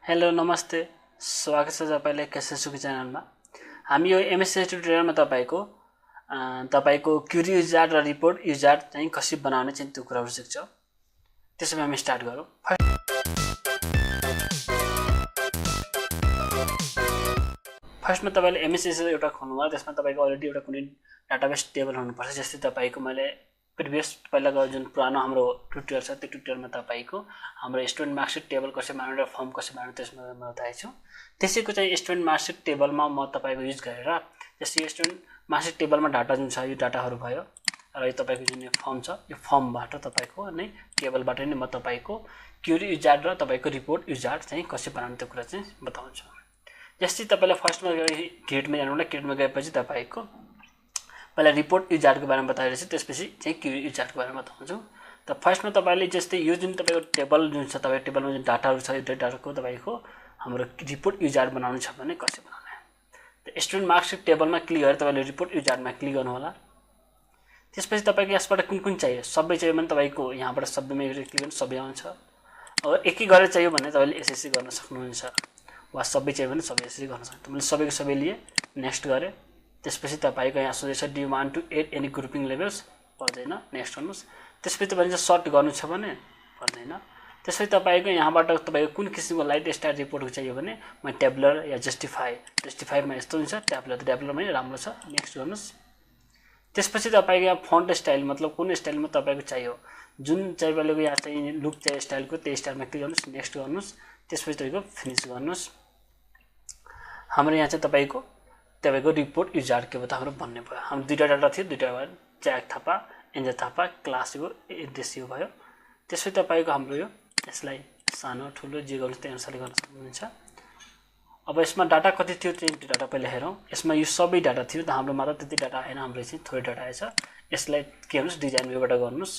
Hello नमस्ते स्वागत छ तपाईलाई काइसे सिकु च्यानलमा। हामी यो एमएससी ट्युटोरियलमा तपाईको क्वेरी विजार्ड र रिपोर्ट विजार्ड चाहिँ कसरी बनाउने चाहिँ त्यो कुराहरु सिक्छौं। त्यसैले हामी स्टार्ट गरौँ। फर्स्टमा तपाईले एमएससी एउटा खोल्नुभयो, त्यसमा तपाईको अलरेडी एउटा कुनै डाटाबेस टेबल हुनुपर्छ। जस्तै तपाईको मैले प्रिभियस पहिलाको जुन पुरानो हाम्रो ट्युटोरियल छ त्यो ट्युटोरियलमा तपाईको हाम्रो स्टुडेन्ट मार्कसिट टेबल कसरी बनाउने र फर्म कसरी बनाउने त्यसमा म बताएको छु। त्यसैको चाहिँ स्टुडेन्ट मार्कसिट टेबलमा म तपाईको युज गरेर जस्तै स्टुडेन्ट मार्कसिट टेबलमा डाटा जुन छ यो डाटाहरु भयो र यो तपाईको जुन फर्म छ यो फर्मबाट तपाईको नै टेबलबाट नै म तपाईको क्वेरी विजार्ड र तपाईको रिपोर्ट विजार्ड चाहिँ कसरी बनाउने त्यो कुरा चाहिँ बताउँछु। जस्तै तपाईलाई फर्स्टमा क्रिएटमा जानुलाई क्रिएटमा गएपछि तपाईको पहिला रिपोर्ट विजार्डको बारेमा बताइरहेछु, त्यसपछि चाहिँ क्वेरी विजार्डको बारेमा बताउँछु। त फर्स्टमा तपाईले जस्तै यो जुन तपाईको टेबल जुन छ तपाईको टेबलमा जुन डाटाहरु छ यो डाटाको तपाईको हाम्रो रिपोर्ट विजार्ड बनाउनु छ भने कसरी बनाउने। त स्टुडेन्ट मार्कसिट टेबलमा क्लिक गरेर तपाईले रिपोर्ट विजार्डमा क्लिक गर्नु होला। त्यसपछि तपाईको यसबाट कुन कुन चाहियो सबै चाहियो भने तपाईको यहाँबाट सबैमा क्लिक गर्नु सबै आउँछ। अब एकै गरेर चाहियो भने तपाईले एसएससी गर्न सक्नुहुन्छ वा सबै चाहियो भने सबै एसएससी गर्न सक्नुहुन्छ। मैले सबैको सबै लिए नेक्स्ट गरे। त्यसपछि तपाईको यहाँ सोधेछ do you want to add any grouping levels पर्दैन, नेक्स्ट गर्नुस्। त्यसपछि तपाईले सर्ट गर्नु छ भने पर्दैन। त्यसपछि तपाईको यहाँबाट तपाईको कुन किसिमको लाइट स्टाइल रिपोर्ट चाहियो भने म टेबुलर या जस्टिफायरमा यस्तो हुन्छ। टेबुलरमै राम्रो छ, नेक्स्ट गर्नुस्। त्यसपछि तपाईको यहाँ फन्ट स्टाइल मतलब कुन स्टाइलमा तपाईको चाहियो जुन चाहिँ तपाईको यहाँ चाहिँ लुक चाहिँ स्टाइलको त्यही स्टाइलमा क्लिक गर्नुस्, नेक्स्ट गर्नुस्। त्यसपछि तपाईको फिनिश गर्नुस्। हाम्रो यहाँ चाहिँ तपाईको रिपोर्ट विजार्ड के भयो हाम्रो बन्ने भयो। हाम्रो दुईटा डाटा थियो, दुईटा भयो ज्याक थापा एन्जल थापा क्लासको एड्रेस यो भयो। त्यसपछि तपाईको हाम्रो यो यसलाई सानो ठुलो जे गर्नु त्यही अनुसारले गर्न सक्नुहुन्छ। अब यसमा डाटा कति थियो त्यो डाटा पहिले हेरौँ। यसमा यो सबै डाटा थियो त हाम्रो मात्र त्यति डाटा आएन, हाम्रो चाहिँ थोरै डाटा आएछ। यसलाई के गर्नुस् डिजाइन भ्यूबाट गर्नुस्।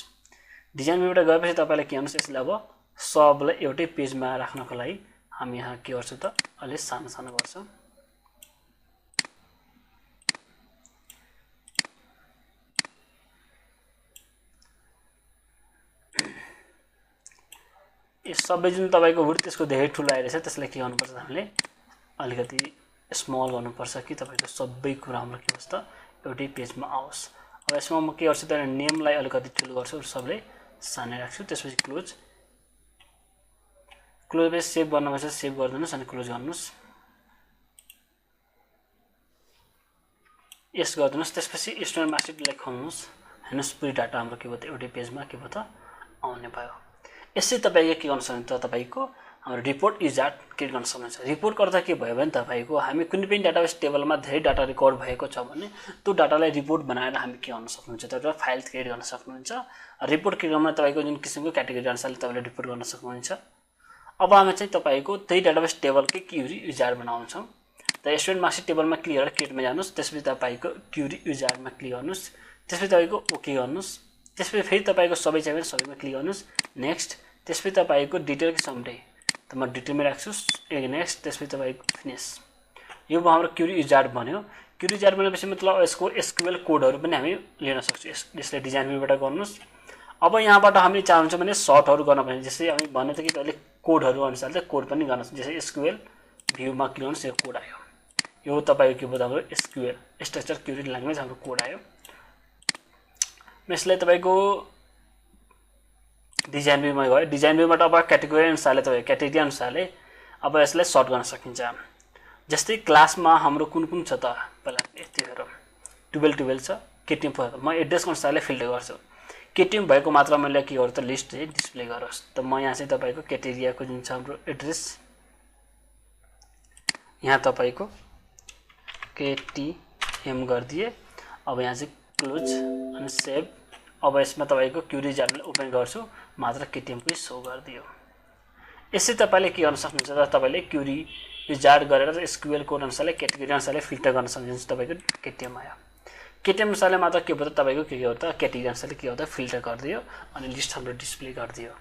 डिजाइन भ्यूबाट गएपछि तपाईलाई के गर्नुस् यसलाई अब सबलाई एउटै पेजमा राख्नको लागि हामी यहाँ के गर्छौं त अलि सानो सानो गर्छौं। यो सबै जुन तपाईको हुड त्यसको धेरै ठुलो आइरहेछ त्यसलाई के गर्नुपर्छ हामीले अलिकति स्मल गर्नुपर्छ कि तपाईको सबै कुरा हाम्रो के होस् त एउटै पेजमा आओस्। अब यसमा म के गर्छु त नेमलाई अलिकति ठुलो गर्छु, सबले सानै राख्छु। त्यसपछि क्लोज सेभ गर्नुपर्छ, सेभ गर्दिनुस् अनि क्लोज गर्नुस्। यस गर्दिनुस्। त्यसपछि स्टुडेन्ट मार्कसिटलाई खोल्नुस्। हेर्नुस् पुरै डाटा हाम्रो के भयो त एउटै पेजमा के भयो त आउने भयो। यसै तपाईले के गर्न सक्नुहुन्छ त तपाईको हाम्रो रिपोर्ट विजार्ड क्रिएट गर्न सक्नुहुन्छ। रिपोर्ट गर्दा के भयो भने तपाईको हामी कुनै पनि डाटाबेस टेबलमा धेरै डाटा रेकर्ड भएको छ भने त्यो डाटालाई रिपोर्ट बनाएर हामी के गर्न सक्नुहुन्छ त एउटा फाइल क्रिएट गर्न सक्नुहुन्छ। रिपोर्ट क्रिएट गर्न तपाईको जुन किसिमको क्याटेगोरी अनुसारले तपाईले रिपोर्ट गर्न सक्नुहुन्छ। अब हामी चाहिँ तपाईको त्यही डाटाबेस टेबलकै क्वेरी विजार्ड बनाउँछौं। त स्टुडेन्ट मार्कसिट टेबलमा क्लिक गरेर क्रिएटमा जानुस्। त्यसपछि तपाईको क्वेरी विजार्डमा क्लिक गर्नुस्। त्यसपछि तपाईको ओके गर्नुस्। त्यसपछि फेरि तपाईको सबै चाहियो भने सबैमा क्लिक गर्नुस्, नेक्स्ट। त्यसपछि तपाईको डिटेल के सबै त म डिटेलमै राख्छु, नेक्स्ट। त्यसपछि तपाईको फिनिश। यो हाम्रो क्वेरी विजार्ड बन्यो। क्वेरी विजार्ड बनेपछि मतलब यसको एसक्यूएल कोडहरु पनि हामी लिन सक्छौं। यसलाई डिजाइन भ्यूबाट गर्नुस्। अब यहाँबाट हामीले चाहन्छ भने सर्टहरु गर्न पनि जस्तै हामी भन्ने त कि पहिले कोडहरु अनुसार चाहिँ कोड पनि गर्न सक्छौं। जस्तै एसक्यूएल भ्यूमा क्लिक गर्नुस्, यो कोड आयो। यो तपाईको के भयो हाम्रो एसक्यूएल स्ट्रक्चर क्वेरी ल्याङ्ग्वेज हाम्रो कोड आयो। यसलाई तपाईको डिजाइन भ्यूमा गयो। डिजाइन भ्यूबाट अब क्याटेगोरी अनुसारले तपाईको क्याटेगोरी अनुसारले अब यसलाई सर्ट गर्न सकिन्छ। जस्तै क्लासमा हाम्रो कुन कुन छ त पहिला यति हेरौँ। 12 छ, केटीएम भयो। म एड्रेस अनुसारले फिल्टर गर्छु। केटीएम भएको मात्र मैले के गर्छु त लिस्ट चाहिँ डिस्प्ले गरोस्। त म यहाँ चाहिँ तपाईको क्याटेगोरीको जुन छ हाम्रो एड्रेस यहाँ तपाईको केटीएम गर्दिए। अब यहाँ चाहिँ क्लोज अनि सेभ। अब यसमा तपाईको क्वेरी विजार्डले ओपन गर्छु, मात्र केटीएम को शो गर्दियो। यसै तपाईले के गर्न सक्नुहुन्छ त तपाईले क्वेरी विजार्ड गरेर एसक्यूएल कोड अनुसारले क्याटेगोरी अनुसारले फिल्टर गर्न सक्नुहुन्छ। तपाईको केटीएम आयो। केटीएम अनुसारले मात्र के भयो त तपाईको के हो त क्याटेगोरी अनुसारले के हो त फिल्टर गर्दियो अनि लिस्ट हाम्रो डिस्प्ले गर्दियो।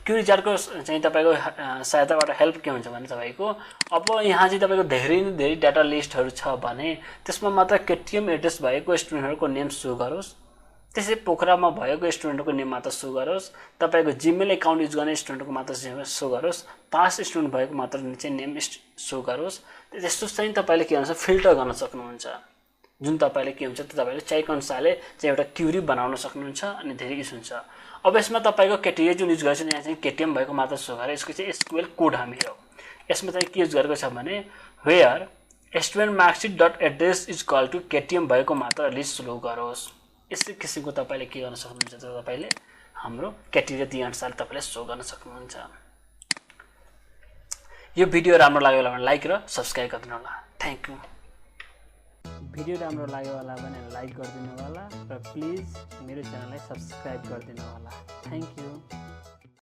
क्वेरी विजार्डको चाहिँ तपाईको सहायताबाट हेल्प के हुन्छ भने तपाईको अब यहाँ चाहिँ तपाईको धेरै डाटा लिस्टहरु छ भने त्यसमा मात्र केटीएम एड्रेस भएको स्टुडेन्टहरुको नेम शो गरोस् त्यसै पोखरामा भएको स्टुडेन्टको नेम मात्र सो गरोस्, तपाईको जीमेल एकाउन्ट युज गर्ने स्टुडेन्टको मात्र सो गरोस्, पास स्टुडेन्ट भएको मात्र चाहिँ नेम सो गरोस्। त्यस्तो चाहिँ तपाईले के हुन्छ फिल्टर गर्न सक्नुहुन्छ। जुन तपाईले के हुन्छ त्यो तपाईले चाहिएको अनुसारले चाहिँ एउटा क्युरी बनाउन सक्नुहुन्छ अनि धेरै किसिम हुन्छ। अब यसमा तपाईको क्राइटेरिया जुन युज गर्छ यहाँ चाहिँ केटीएम भएको मात्र सो गरे, यसको चाहिँ एसक्यूएल कोड हामी हो। यसमा चाहिँ के युज गरेको छ भने where student marksheet dot address is equal to KTM भएको मात्र लिस्ट स्लो गरोस्। यस्तै किसिमको तपाईले के गर्न सक्नुहुन्छ त तपाईले हाम्रो क्राइटेरिया दिए अनुसार तपाईले सो गर्न सक्नुहुन्छ। यो भिडियो राम्रो लाग्यो भने लाइक र सब्स्क्राइब गरिदिनु होला। Thank you. भिडियो राम्रो लाग्यो होला भने लाइक गरिदिनु होला र प्लिज मेरो च्यानललाई सब्स्क्राइब गरिदिनु होला। Thank you.